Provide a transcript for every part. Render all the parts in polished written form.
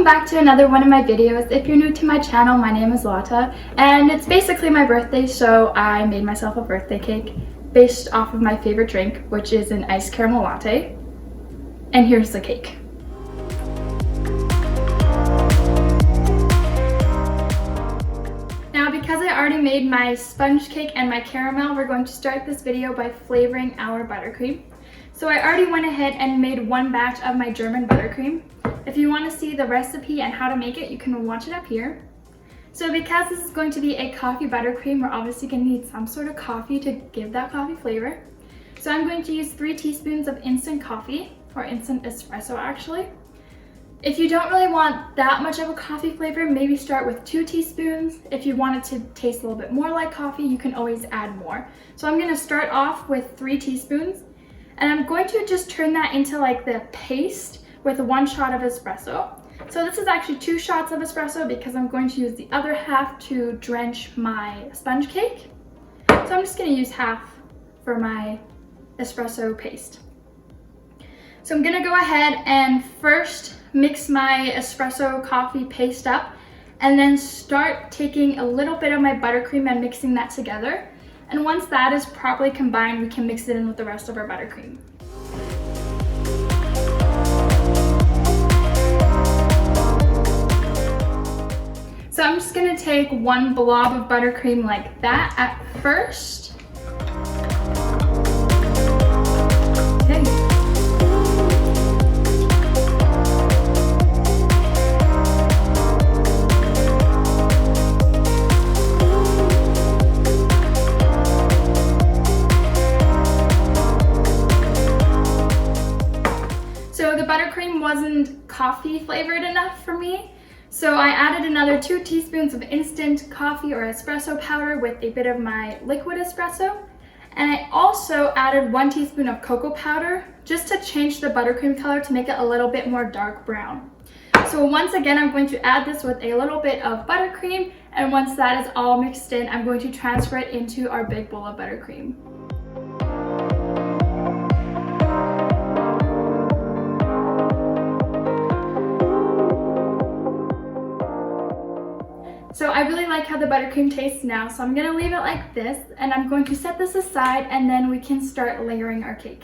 welcome back to another one of my videos. If you're new to my channel, my name is Latte, and it's basically my birthday, so I made myself a birthday cake based off of my favorite drink, which is an iced caramel latte. And here's the cake. Now, because I already made my sponge cake and my caramel, we're going to start this video by flavoring our buttercream. So I already went ahead and made one batch of my German buttercream. If you want to see the recipe and how to make it, you can watch it up here. So because this is going to be a coffee buttercream, we're obviously going to need some sort of coffee to give that coffee flavor. So I'm going to use 3 teaspoons of instant coffee, or instant espresso actually. If you don't really want that much of a coffee flavor, maybe start with 2 teaspoons. If you want it to taste a little bit more like coffee, you can always add more. So I'm going to start off with 3 teaspoons, and I'm going to just turn that into like the paste with 1 shot of espresso. So this is actually 2 shots of espresso because I'm going to use the other half to drench my sponge cake. So I'm just going to use half for my espresso paste. So I'm going to go ahead and first mix my espresso coffee paste up, and then start taking a little bit of my buttercream and mixing that together. And once that is properly combined, we can mix it in with the rest of our buttercream. So I'm just going to take 1 blob of buttercream like that at first. Okay. So the buttercream wasn't coffee flavored enough for me. So I added another 2 teaspoons of instant coffee or espresso powder with a bit of my liquid espresso. And I also added 1 teaspoon of cocoa powder just to change the buttercream color to make it a little bit more dark brown. So once again, I'm going to add this with a little bit of buttercream, and once that is all mixed in, I'm going to transfer it into our big bowl of buttercream. So I really like how the buttercream tastes now, so I'm going to leave it like this, and I'm going to set this aside, and then we can start layering our cake.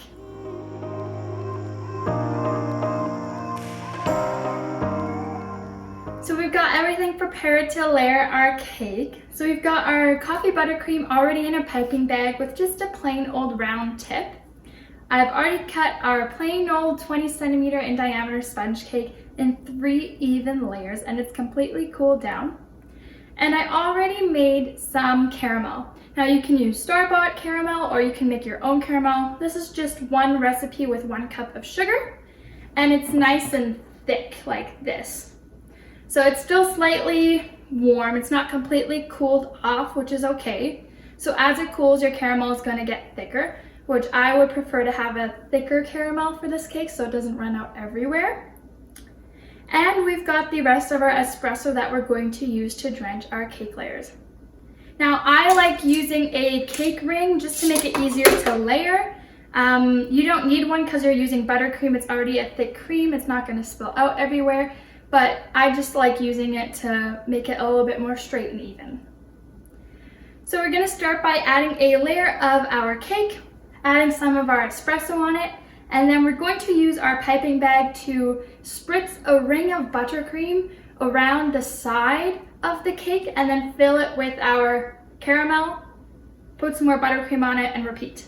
So we've got everything prepared to layer our cake. So we've got our coffee buttercream already in a piping bag with just a plain old round tip. I've already cut our plain old 20 centimeter in diameter sponge cake in 3 even layers, and it's completely cooled down. And I already made some caramel. Now you can use store-bought caramel or you can make your own caramel. This is just 1 recipe with 1 cup of sugar, and it's nice and thick like this. So it's still slightly warm. It's not completely cooled off, which is okay. So as it cools, your caramel is going to get thicker, which I would prefer to have a thicker caramel for this cake so it doesn't run out everywhere. And we've got the rest of our espresso that we're going to use to drench our cake layers. Now I like using a cake ring just to make it easier to layer. You don't need one because you're using buttercream. It's already a thick cream. It's not going to spill out everywhere. But I just like using it to make it a little bit more straight and even. So we're going to start by adding a layer of our cake, adding some of our espresso on it. And then we're going to use our piping bag to spritz a ring of buttercream around the side of the cake, and then fill it with our caramel, put some more buttercream on it, and repeat.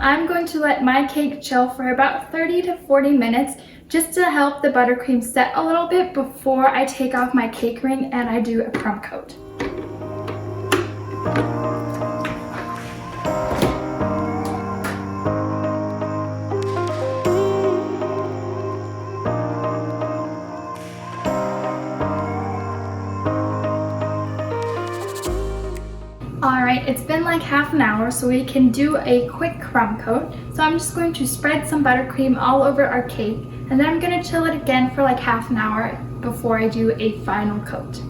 I'm going to let my cake chill for about 30 to 40 minutes just to help the buttercream set a little bit before I take off my cake ring and I do a crumb coat. Alright, it's been like half an hour, so we can do a quick crumb coat. So I'm just going to spread some buttercream all over our cake, and then I'm going to chill it again for like half an hour before I do a final coat.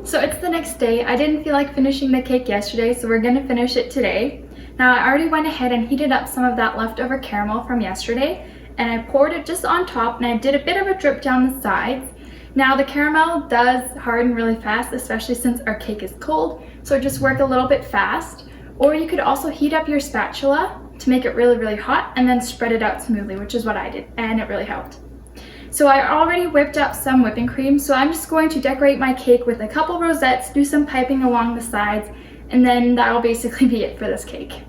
So it's the next day. I didn't feel like finishing the cake yesterday, so we're gonna finish it today. Now I already went ahead and heated up some of that leftover caramel from yesterday, and I poured it just on top, and I did a bit of a drip down the sides. Now the caramel does harden really fast, especially since our cake is cold, so just work a little bit fast. Or you could also heat up your spatula to make it really, really hot and then spread it out smoothly, which is what I did, and it really helped. So I already whipped up some whipping cream, so I'm just going to decorate my cake with a couple rosettes, do some piping along the sides, and then that'll basically be it for this cake.